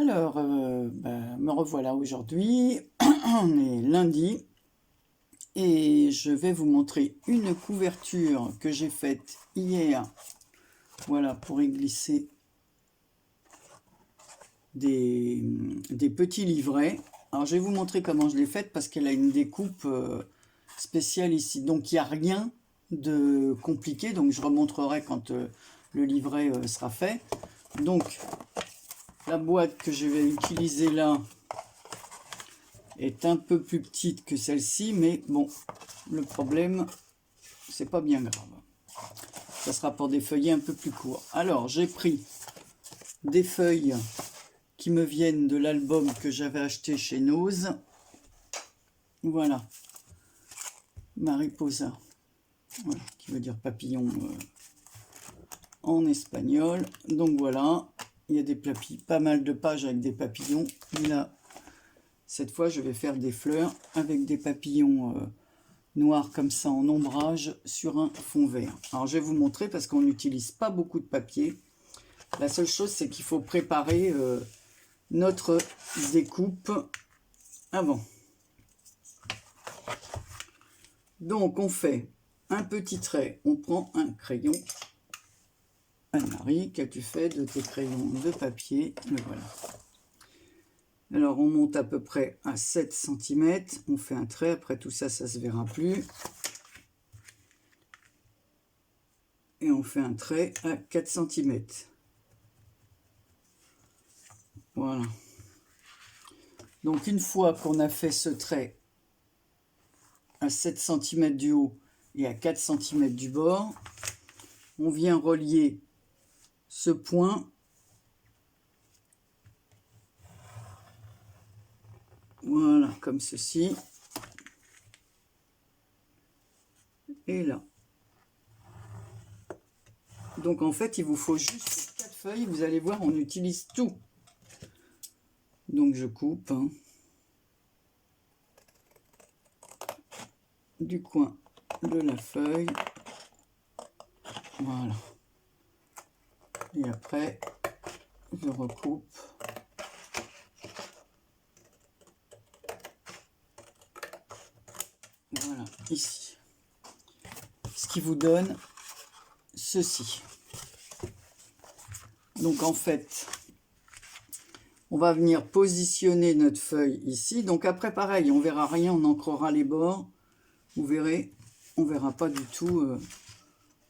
Alors, me revoilà aujourd'hui. On est lundi et je vais vous montrer une couverture que j'ai faite hier. Voilà, pour y glisser des petits livrets. Alors, je vais vous montrer comment je l'ai faite parce qu'elle a une découpe spéciale ici. Donc, il n'y a rien de compliqué. Donc, je remontrerai quand le livret sera fait. Donc, la boîte que je vais utiliser là est un peu plus petite que celle-ci, mais bon, le problème, c'est pas bien grave. Ça sera pour des feuillets un peu plus courts. Alors, j'ai pris des feuilles qui me viennent de l'album que j'avais acheté chez Nose. Voilà. Mariposa. Voilà, qui veut dire papillon en espagnol. Donc voilà, il y a des pas mal de pages avec des papillons. Et là, cette fois, je vais faire des fleurs avec des papillons noirs comme ça en ombrage sur un fond vert. Alors, je vais vous montrer parce qu'on n'utilise pas beaucoup de papier. La seule chose, c'est qu'il faut préparer notre découpe avant. Donc, on fait un petit trait. On prend un crayon. Anne-Marie, qu'as-tu fait de tes crayons de papier? Le voilà. Alors, on monte à peu près à 7 cm. On fait un trait. Après tout ça, ça ne se verra plus. Et on fait un trait à 4 cm. Voilà. Donc, une fois qu'on a fait ce trait à 7 cm du haut et à 4 cm du bord, on vient relier ce point. Voilà, comme ceci. Et là. Donc en fait, il vous faut juste 4 feuilles. Vous allez voir, on utilise tout. Donc je coupe du coin de la feuille. Voilà. Et après, je recoupe. Voilà, ici. Ce qui vous donne ceci. Donc en fait, on va venir positionner notre feuille ici. Donc après, pareil, on verra rien, on ancrera les bords. Vous verrez, on verra pas du tout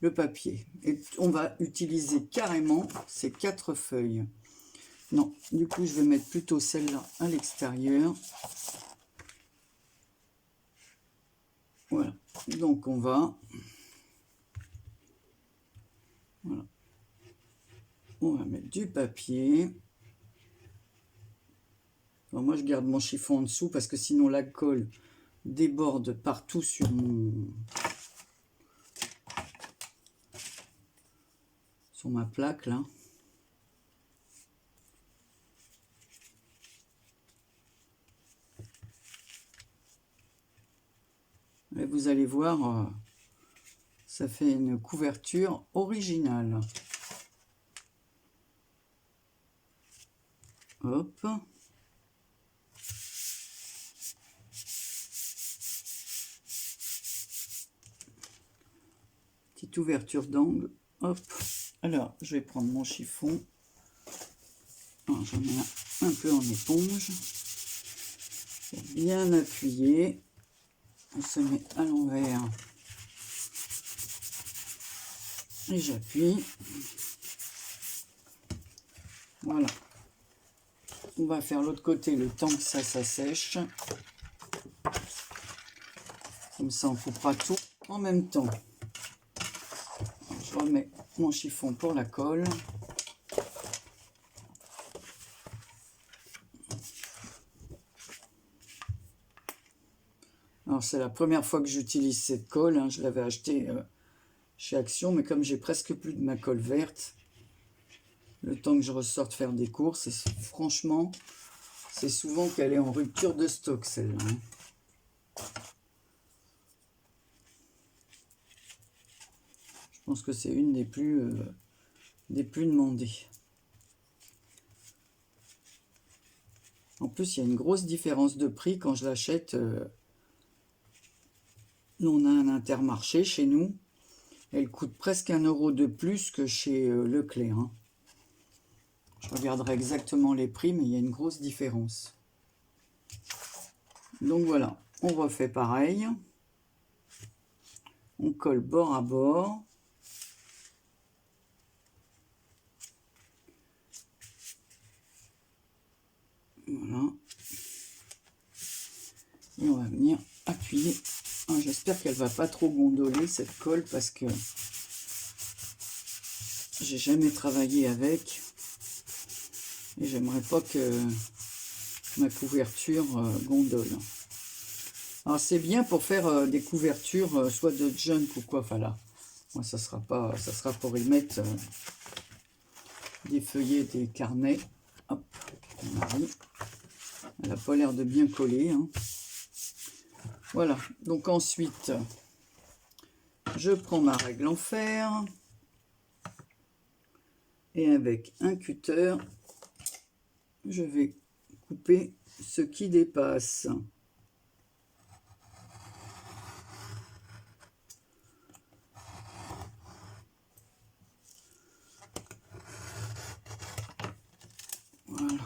le papier. Et on va utiliser carrément ces 4 feuilles. Non, du coup, je vais mettre plutôt celle-là à l'extérieur. Voilà. Donc on va... Voilà. On va mettre du papier. Alors moi, je garde mon chiffon en dessous parce que sinon la colle déborde partout sur ma plaque là. Et vous allez voir, ça fait une couverture originale. Hop. Petite ouverture d'angle. Hop. Alors, je vais prendre mon chiffon. J'en ai un peu en éponge. Bien appuyé. On se met à l'envers. Et j'appuie. Voilà. On va faire l'autre côté le temps que ça sèche. Comme ça, on coupera tout en même temps. Je remets mon chiffon pour la colle. Alors, c'est la première fois que j'utilise cette colle. Je l'avais achetée chez Action, mais comme j'ai presque plus de ma colle verte, le temps que je ressorte faire des courses, et franchement, c'est souvent qu'elle est en rupture de stock, celle-là. Je pense que c'est une des plus demandées. plus, il y a une grosse différence de prix quand je l'achète. Nous, on a un Intermarché chez nous. Elle coûte presque 1 euro de plus que chez Leclerc. Hein. Je regarderai exactement les prix, mais il y a une grosse différence. Donc voilà, on refait pareil. On colle bord à bord. Voilà. Et on va venir appuyer. Ah, j'espère qu'elle va pas trop gondoler cette colle parce que j'ai jamais travaillé avec. Et j'aimerais pas que ma couverture gondole. Alors c'est bien pour faire des couvertures soit de junk ou quoi. Enfin là, moi ça sera pas, ça sera pour y mettre des feuillets, des carnets. Hop, on arrive. Elle n'a pas l'air de bien coller. Hein. Voilà, donc ensuite, je prends ma règle en fer et avec un cutter, je vais couper ce qui dépasse. Voilà.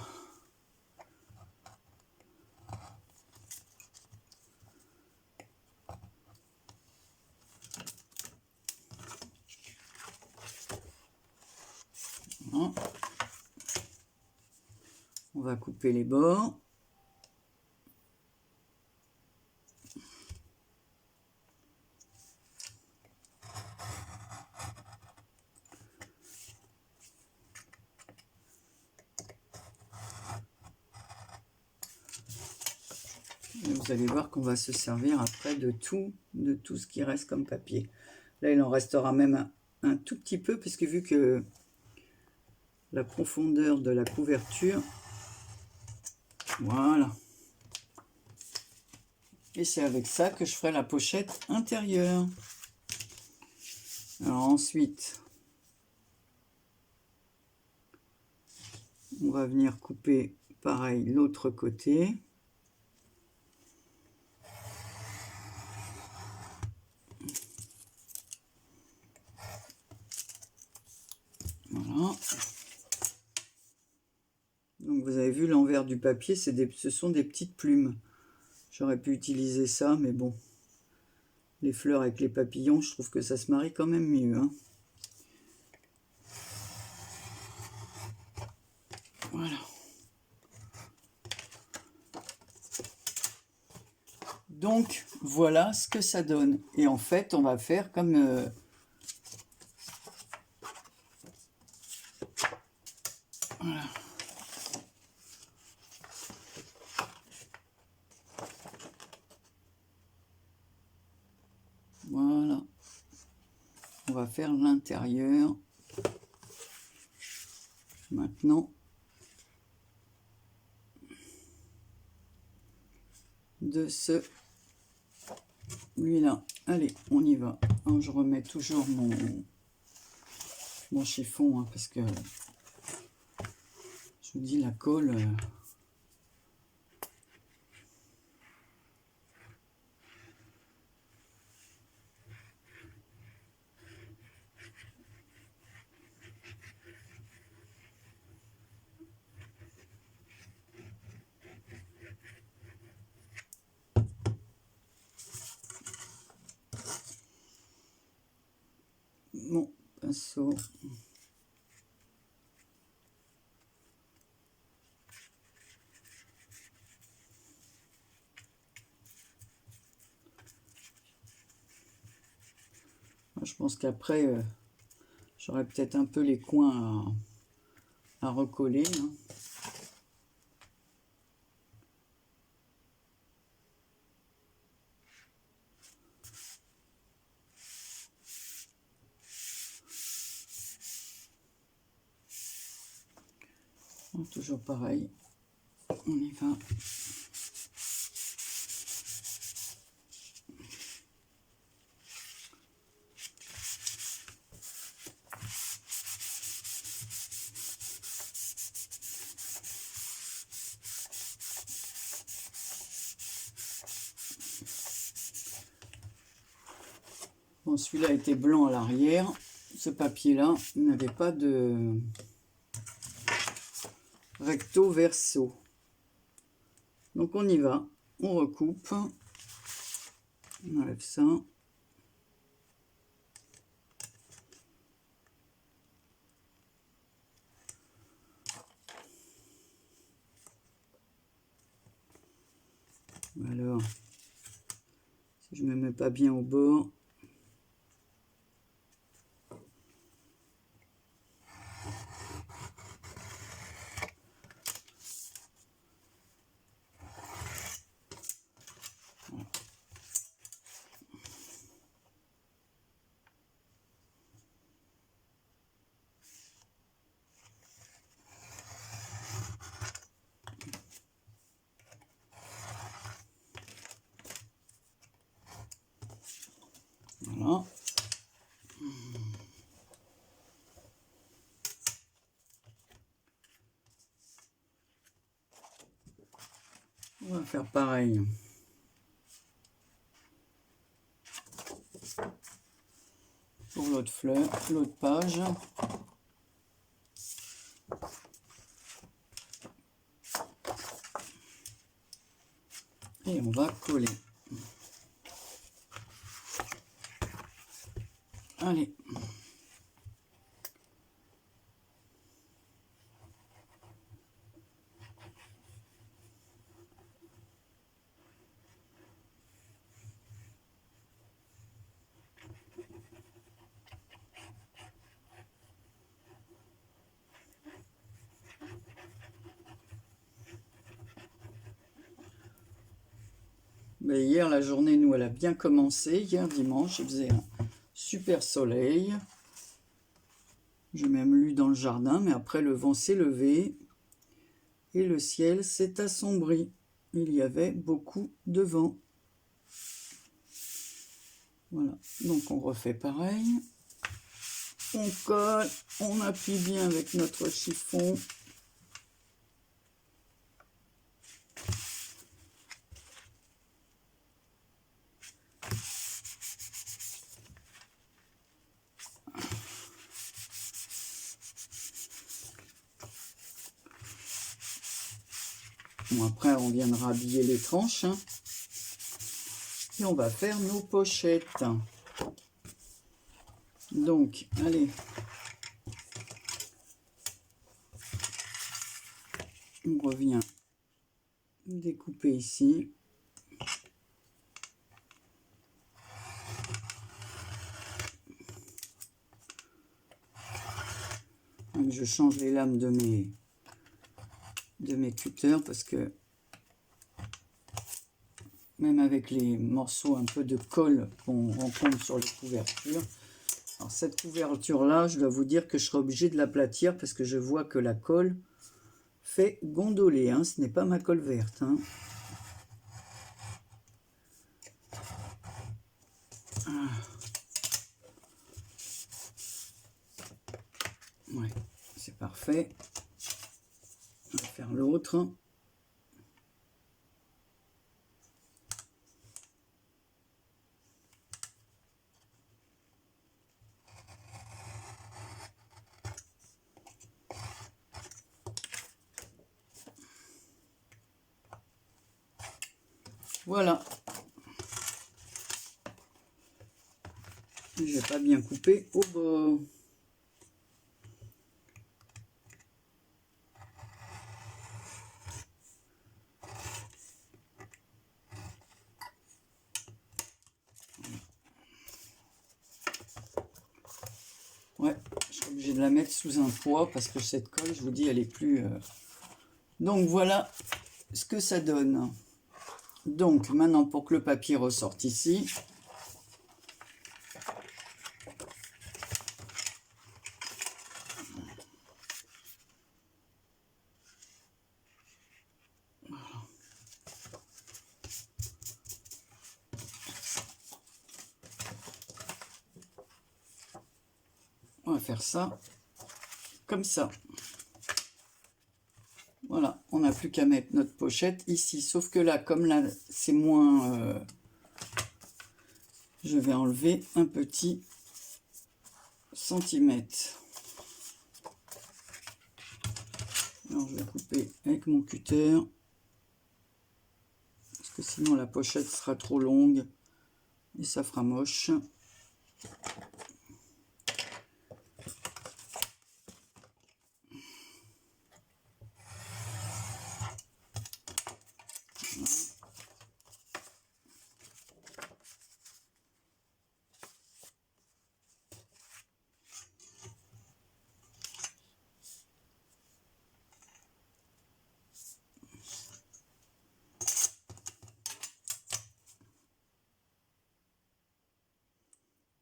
Voilà. On va couper les bords. Et vous allez voir qu'on va se servir après de tout ce qui reste comme papier. Là, il en restera même un tout petit peu, puisque vu que la profondeur de la couverture, voilà. Et c'est avec ça que je ferai la pochette intérieure. Alors ensuite, on va venir couper pareil l'autre côté. Voilà. Donc vous avez vu l'envers du papier, ce sont des petites plumes. J'aurais pu utiliser ça, mais bon. Les fleurs avec les papillons, je trouve que ça se marie quand même mieux. Hein. Voilà. Donc, voilà ce que ça donne. Et en fait, on va faire comme... voilà. Voilà. On va faire l'intérieur. Maintenant. De ce... Lui-là. Allez, on y va. Alors, je remets toujours mon chiffon, hein, parce que... Je vous dis, la colle... Mon pinceau. Je pense qu'après, j'aurai peut-être un peu les coins à recoller. Hein. Donc, toujours pareil, on y va. Bon, celui-là était blanc à l'arrière. Ce papier-là n'avait pas de recto verso. Donc on y va, on recoupe, on enlève ça. Alors, si je ne me mets pas bien au bord. Voilà. On va faire pareil pour l'autre fleur, l'autre page. Et on va coller. Allez. Mais hier, la journée, nous, elle a bien commencé. Hier, dimanche, il faisait un super soleil. J'ai même lu dans le jardin, mais après, le vent s'est levé et le ciel s'est assombri. Il y avait beaucoup de vent. Voilà, donc on refait pareil. On colle, on appuie bien avec notre chiffon. Bon, après, on viendra habiller les tranches. Hein. Et on va faire nos pochettes. Donc, allez. On revient découper ici. Donc, je change les lames de mes cutters parce que même avec les morceaux un peu de colle qu'on rencontre sur les couvertures. Alors cette couverture là, je dois vous dire que je serai obligé de l'aplatir parce que je vois que la colle fait gondoler. Hein. Ce n'est pas ma colle verte. Hein. Ah. Ouais, c'est parfait. On va faire l'autre. Voilà. J'ai pas bien coupé au bord. Ouais, je suis obligé de la mettre sous un poids parce que cette colle, je vous dis, elle est plus... Donc voilà ce que ça donne. Donc maintenant, pour que le papier ressorte ici, on va faire ça comme ça. Voilà, on n'a plus qu'à mettre notre pochette ici. Sauf que là, comme là, c'est moins... je je vais enlever un petit centimètre. Alors je vais couper avec mon cutter, parce que sinon la pochette sera trop longue et ça fera moche.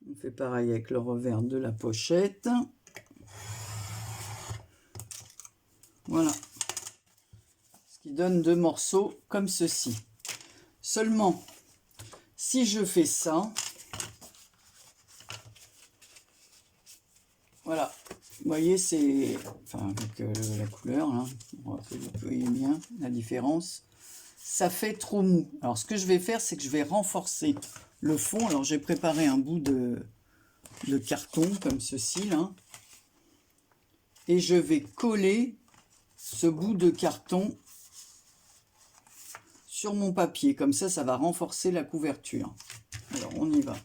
On fait pareil avec le revers de la pochette. Voilà. Ce qui donne deux morceaux comme ceci. Seulement, si je fais ça, voilà. Vous voyez, c'est... Enfin, avec la couleur, là, vous voyez bien la différence. Ça fait trop mou. Alors, ce que je vais faire, c'est que je vais renforcer le fond. Alors, j'ai préparé un bout de carton, comme ceci, là. Et je vais coller ce bout de carton sur mon papier. Comme ça va renforcer la couverture. Alors, on y va.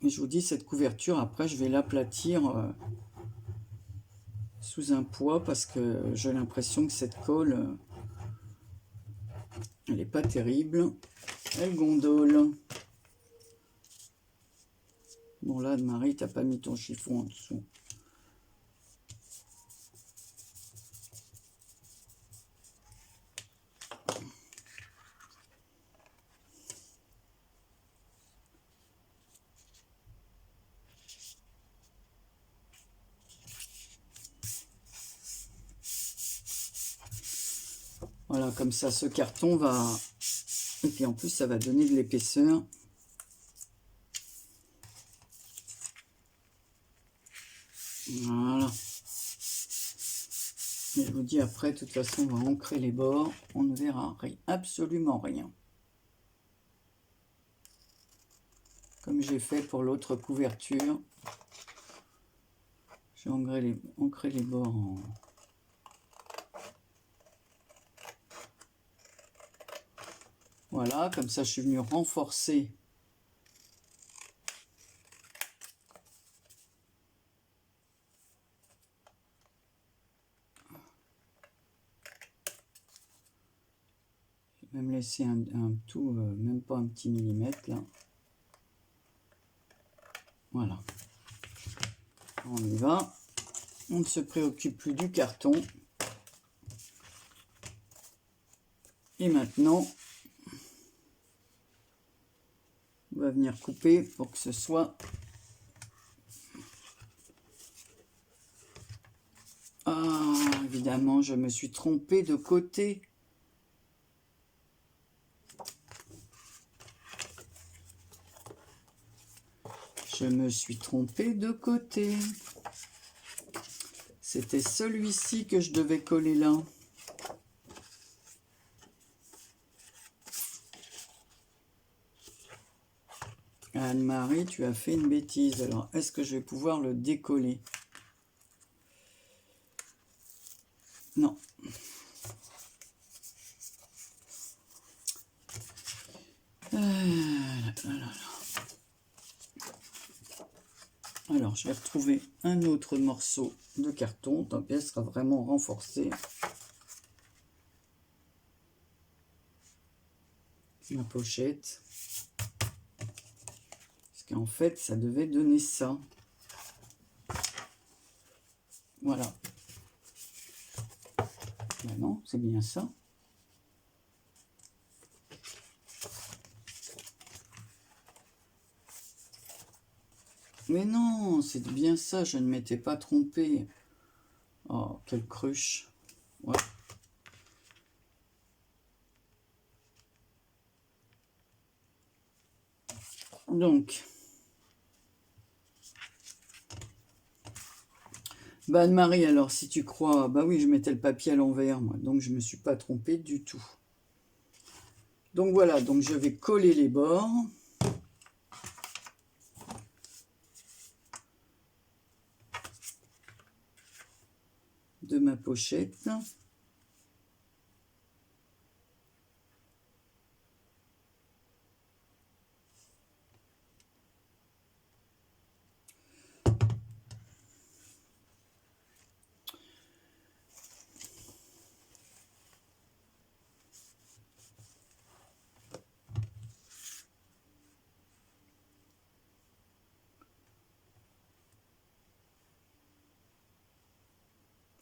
Et je vous dis, cette couverture, après, je vais l'aplatir sous un poids parce que j'ai l'impression que cette colle, elle n'est pas terrible. Elle gondole. Bon, là, Marie, t'as pas mis ton chiffon en dessous. Voilà, comme ça, ce carton va... Et puis en plus, ça va donner de l'épaisseur. Voilà. Et je vous dis après, de toute façon, on va ancrer les bords. On ne verra absolument rien. Comme j'ai fait pour l'autre couverture. J'ai ancré les bords en... Voilà, comme ça, je suis venu renforcer même laisser un tout, même pas un petit millimètre là. Voilà. On y va. On ne se préoccupe plus du carton. Et maintenant, on va venir couper pour que ce soit... Ah, évidemment, je me suis trompée de côté. Je me suis trompée de côté. C'était celui-ci que je devais coller là. Anne-Marie, tu as fait une bêtise. Alors, est-ce que je vais pouvoir le décoller? Non. Alors, je vais retrouver un autre morceau de carton. Tant pis, elle sera vraiment renforcée. Ma pochette. Parce qu'en fait, ça devait donner ça. Voilà. Ben non, c'est bien ça. Mais non, c'est bien ça, je ne m'étais pas trompé. Oh, quelle cruche. Ouais. Donc, bah Anne-Marie, alors si tu crois, bah oui, je mettais le papier à l'envers, moi, donc je ne me suis pas trompée du tout. Donc voilà, donc je vais coller les bords. De ma pochette.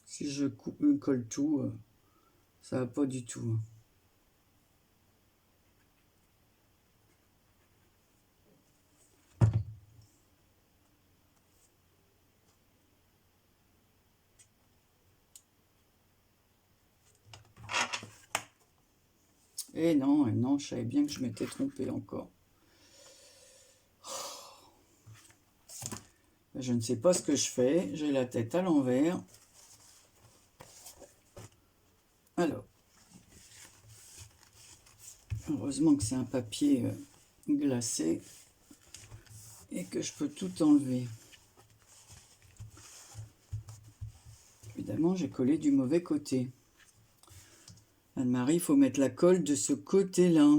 Si je colle tout, ça va pas du tout. Et non, je savais bien que je m'étais trompé encore. Je ne sais pas ce que je fais, j'ai la tête à l'envers. Alors, heureusement que c'est un papier glacé et que je peux tout enlever. Évidemment, j'ai collé du mauvais côté. Anne-Marie, il faut mettre la colle de ce côté-là.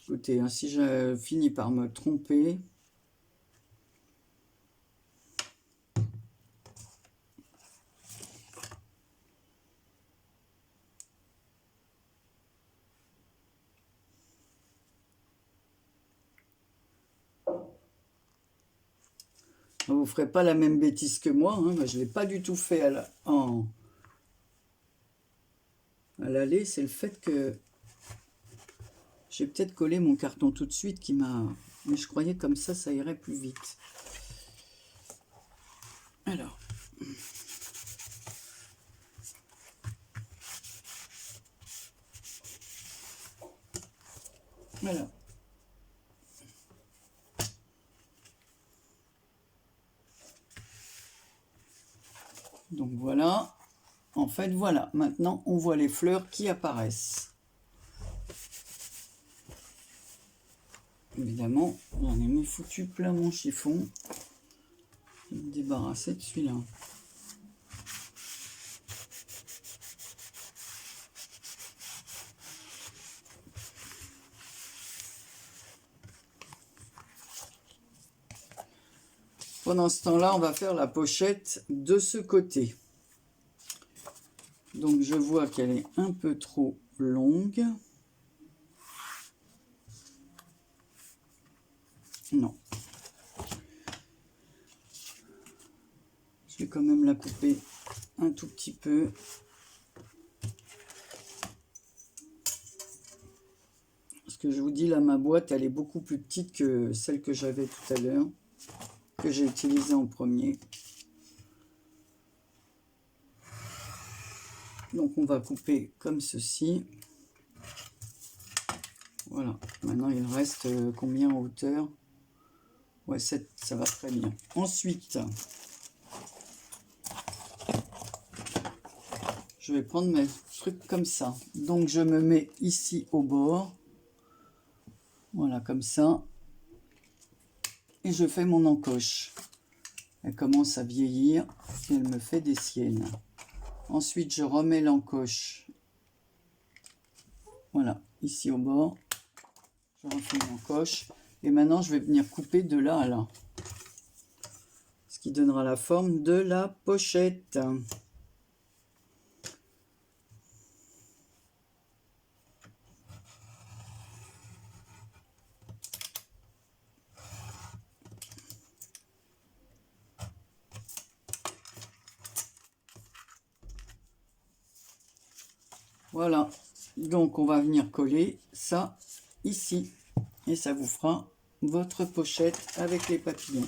Écoutez, hein, si je finis par me tromper, vous ne ferez pas la même bêtise que moi. Hein. Je ne l'ai pas du tout fait à l'aller. C'est le fait que j'ai peut-être collé mon carton tout de suite qui m'a... Mais je croyais comme ça irait plus vite. Alors. Voilà. Donc voilà. En fait, voilà. Maintenant, on voit les fleurs qui apparaissent. Évidemment, j'en ai mis foutu plein mon chiffon. Je vais me débarrasser de celui-là. Pendant ce temps-là, on va faire la pochette de ce côté. Donc je vois qu'elle est un peu trop longue. Non. Je vais quand même la couper un tout petit peu. Parce que je vous dis, là, ma boîte, elle est beaucoup plus petite que celle que j'avais tout à l'heure, que j'ai utilisée en premier. Donc on va couper comme ceci. Voilà. Maintenant, il reste combien en hauteur? Ouais, 7, ça va très bien. Ensuite, je vais prendre mes trucs comme ça. Donc je me mets ici au bord. Voilà, comme ça. Et je fais mon encoche. Elle commence à vieillir et elle me fait des siennes. Ensuite, je remets l'encoche. Voilà, ici au bord. Je refais l'encoche. Et maintenant, je vais venir couper de là à là. Ce qui donnera la forme de la pochette. Voilà, donc on va venir coller ça ici. Et ça vous fera votre pochette avec les papillons.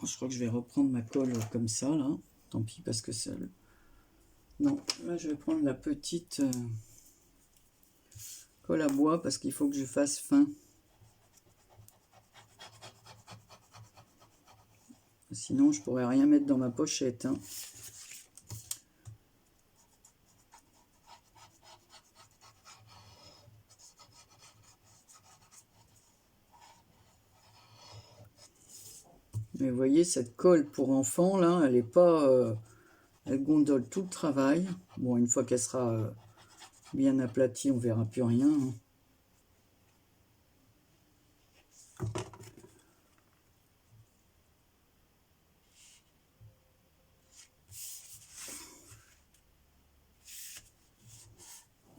Je crois que je vais reprendre ma colle comme ça, là. Tant pis, parce que ça... Non, là je vais prendre la petite... colle à bois parce qu'il faut que je fasse fin. Sinon, je pourrais rien mettre dans ma pochette, hein. Mais vous voyez, cette colle pour enfants, là, elle est pas... elle gondole tout le travail. Bon, une fois qu'elle sera bien aplatie, on verra plus rien, hein.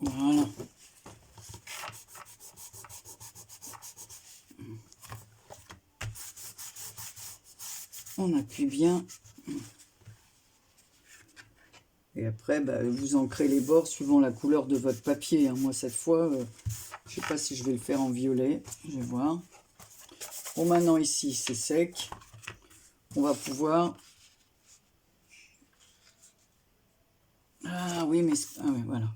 Voilà. On appuie bien. Et après, bah, vous ancrez les bords suivant la couleur de votre papier, hein. Moi, cette fois, je sais pas si je vais le faire en violet. Je vais voir. Bon, maintenant, ici, c'est sec. On va pouvoir... Ah oui, mais... Ah oui, voilà.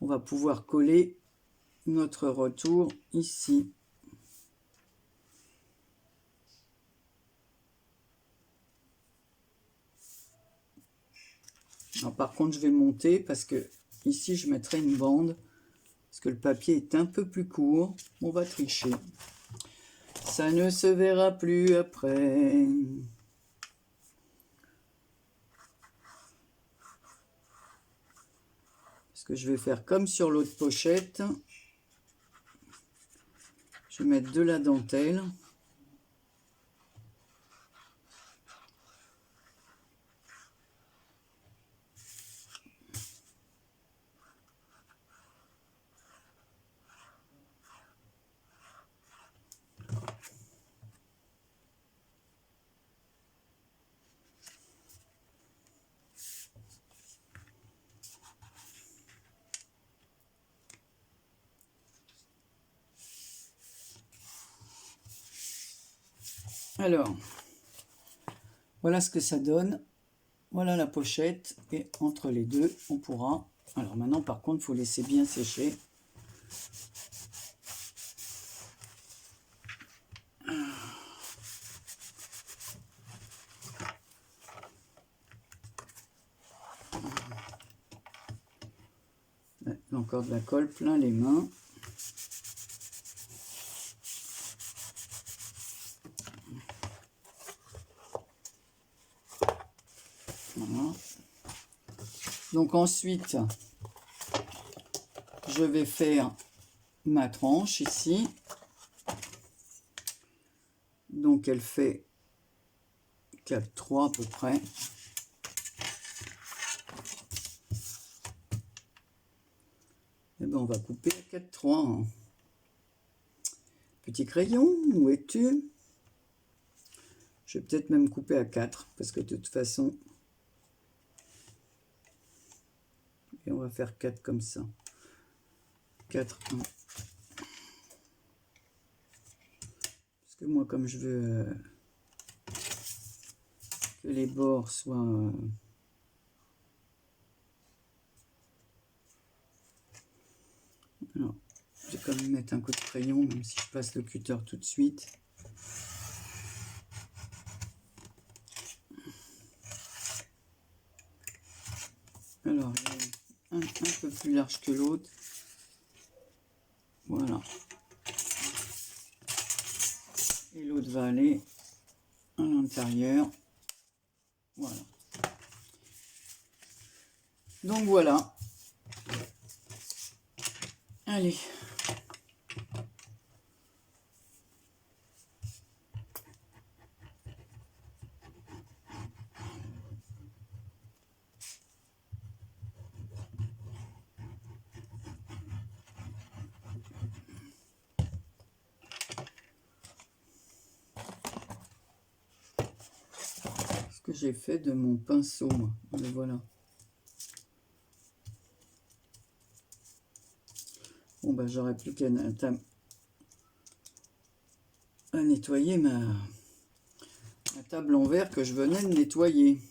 On va pouvoir coller notre retour ici. Alors, par contre, je vais monter parce que ici, je mettrai une bande. Parce que le papier est un peu plus court. On va tricher. Ça ne se verra plus après. Parce que je vais faire comme sur l'autre pochette. Je vais mettre de la dentelle. Alors, voilà ce que ça donne. Voilà la pochette. Et entre les deux, on pourra... Alors maintenant, par contre, il faut laisser bien sécher. Encore de la colle plein les mains. Voilà. Donc ensuite, je vais faire ma tranche ici. Donc elle fait 4,3 à peu près. Et ben on va couper à 4,3. Hein. Petit crayon, où es-tu? Je vais peut-être même couper à 4, parce que de toute façon... Et on va faire 4 comme ça. 4, 1. Parce que moi, comme je veux que les bords soient... Alors, je vais quand même mettre un coup de crayon, même si je passe le cutter tout de suite. Alors, un peu plus large que l'autre. Voilà. Et l'autre va aller à l'intérieur. Voilà. Donc voilà. Allez. Ce que j'ai fait de mon pinceau, moi. Le voilà. Bon, bah, j'aurais plus qu'à nettoyer ma table en verre que je venais de nettoyer.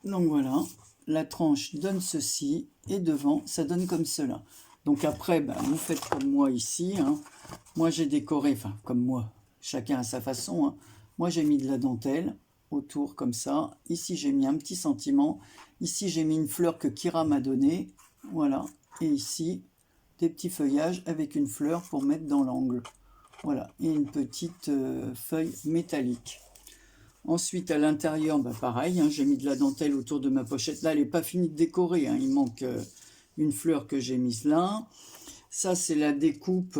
Donc voilà, la tranche donne ceci, et devant, ça donne comme cela. Donc après, ben, vous faites comme moi ici, hein. Moi j'ai décoré, enfin comme moi, chacun à sa façon, hein. Moi j'ai mis de la dentelle autour comme ça. Ici j'ai mis un petit sentiment. Ici j'ai mis une fleur que Kira m'a donnée. Voilà. Et ici, des petits feuillages avec une fleur pour mettre dans l'angle. Voilà. Et une petite feuille métallique. Ensuite, à l'intérieur, bah pareil, hein, j'ai mis de la dentelle autour de ma pochette. Là, elle n'est pas finie de décorer, hein, il manque une fleur que j'ai mise là. Ça, c'est la découpe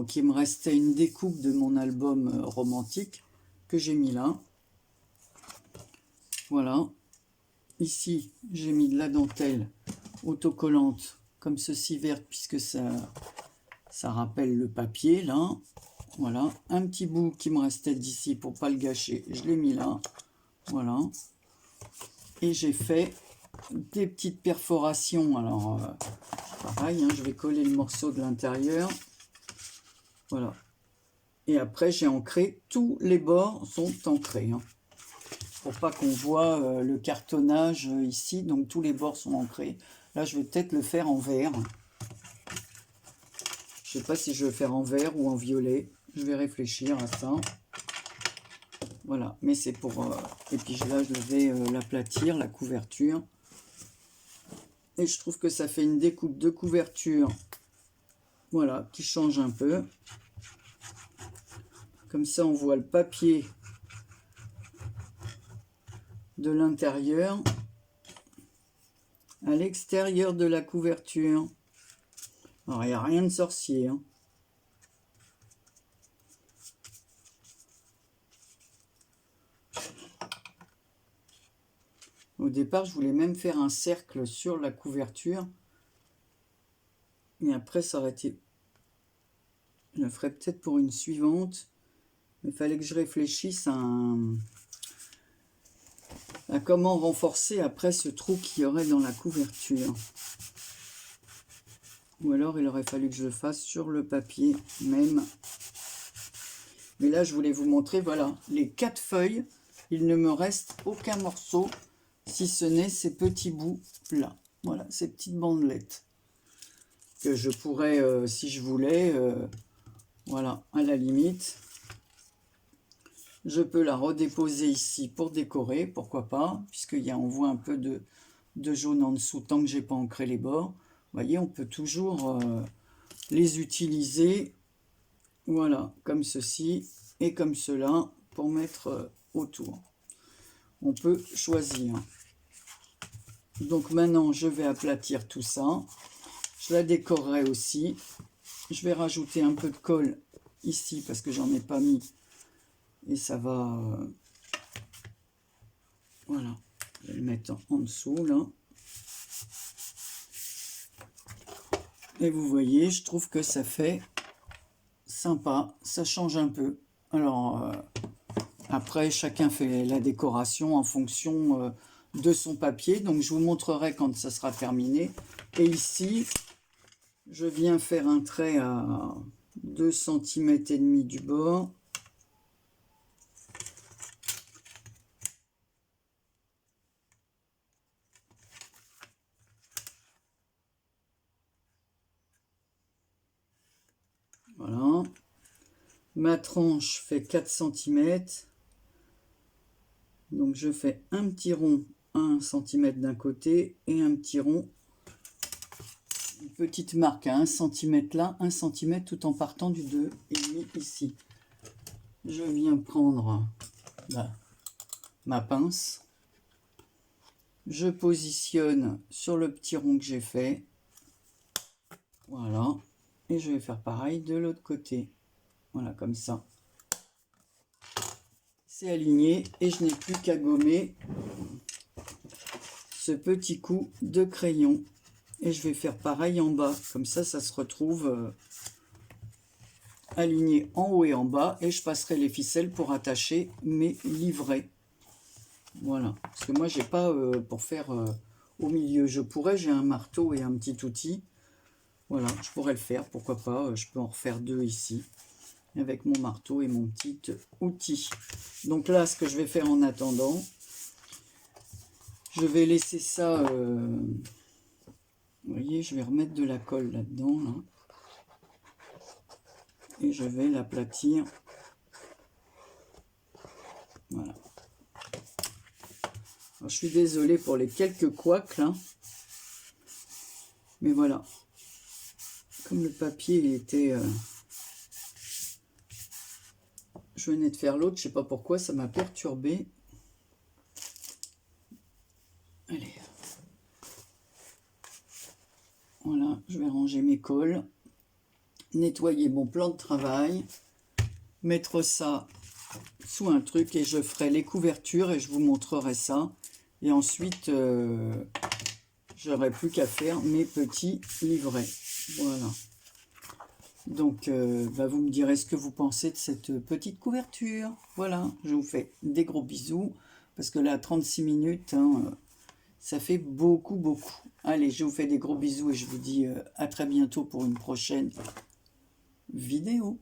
qui me restait une découpe de mon album romantique que j'ai mis là. Voilà. Ici, j'ai mis de la dentelle autocollante comme ceci verte puisque ça rappelle le papier là. Voilà. Un petit bout qui me restait d'ici pour pas le gâcher, je l'ai mis là. Voilà. Et j'ai fait des petites perforations. Alors, pareil, hein, je vais coller le morceau de l'intérieur. Voilà. Et après, j'ai ancré. Tous les bords sont ancrés. Hein, pour pas qu'on voit le cartonnage ici. Donc, tous les bords sont ancrés. Là, je vais peut-être le faire en vert. Je sais pas si je vais le faire en vert ou en violet. Je vais réfléchir à ça. Voilà. Mais c'est pour... et puis là, je vais l'aplatir, la couverture. Et je trouve que ça fait une découpe de couverture, voilà, qui change un peu. Comme ça, on voit le papier de l'intérieur à l'extérieur de la couverture. Alors, il n'y a rien de sorcier, hein. Au départ, je voulais même faire un cercle sur la couverture. Mais après, ça aurait été... Je le ferai peut-être pour une suivante. Mais il fallait que je réfléchisse à comment renforcer après ce trou qu'il y aurait dans la couverture. Ou alors, il aurait fallu que je le fasse sur le papier même. Mais là, je voulais vous montrer, voilà, les 4 feuilles. Il ne me reste aucun morceau, si ce n'est ces petits bouts là. Voilà, ces petites bandelettes que je pourrais, si je voulais, voilà, à la limite, je peux la redéposer ici pour décorer, pourquoi pas, puisqu'on voit un peu de jaune en dessous tant que j'ai pas ancré les bords. Vous voyez, on peut toujours les utiliser, voilà, comme ceci et comme cela, pour mettre autour. On peut choisir. Donc maintenant, je vais aplatir tout ça. Je la décorerai aussi. Je vais rajouter un peu de colle ici parce que j'en ai pas mis. Et ça va... voilà. Je vais le mettre en dessous là. Et vous voyez, je trouve que ça fait sympa. Ça change un peu. Alors, après, chacun fait la décoration en fonction de son papier. Donc, je vous montrerai quand ça sera terminé. Et ici, je viens faire un trait à 2,5 cm du bord. Voilà. Ma tranche fait 4 cm. Donc, je fais un petit rond, 1 cm d'un côté, et un petit rond, une petite marque à 1 cm là, 1 cm tout en partant du 2,5 ici. Je viens prendre ma pince. Je positionne sur le petit rond que j'ai fait. Voilà. Et je vais faire pareil de l'autre côté. Voilà, comme ça. C'est aligné et je n'ai plus qu'à gommer ce petit coup de crayon. Et je vais faire pareil en bas. Comme ça, ça se retrouve aligné en haut et en bas. Et je passerai les ficelles pour attacher mes livrets. Voilà. Parce que moi, j'ai pas pour faire au milieu. Je pourrais, j'ai un marteau et un petit outil. Voilà, je pourrais le faire. Pourquoi pas. Je peux en refaire 2 ici. Avec mon marteau et mon petit outil. Donc là, ce que je vais faire en attendant, Je vais laisser ça... vous voyez, je vais remettre de la colle là-dedans. Là. Et je vais l'aplatir. Voilà. Alors, je suis désolé pour les quelques couacs là. Mais voilà. Comme le papier il était... Je venais de faire l'autre, je sais pas pourquoi, ça m'a perturbé. Allez. Voilà, je vais ranger mes cols. Nettoyer mon plan de travail. Mettre ça sous un truc et je ferai les couvertures et je vous montrerai ça. Et ensuite, j'aurai plus qu'à faire mes petits livrets. Voilà. Donc, vous me direz ce que vous pensez de cette petite couverture. Voilà, je vous fais des gros bisous. Parce que là, 36 minutes, hein, ça fait beaucoup, beaucoup. Allez, je vous fais des gros bisous et je vous dis à très bientôt pour une prochaine vidéo.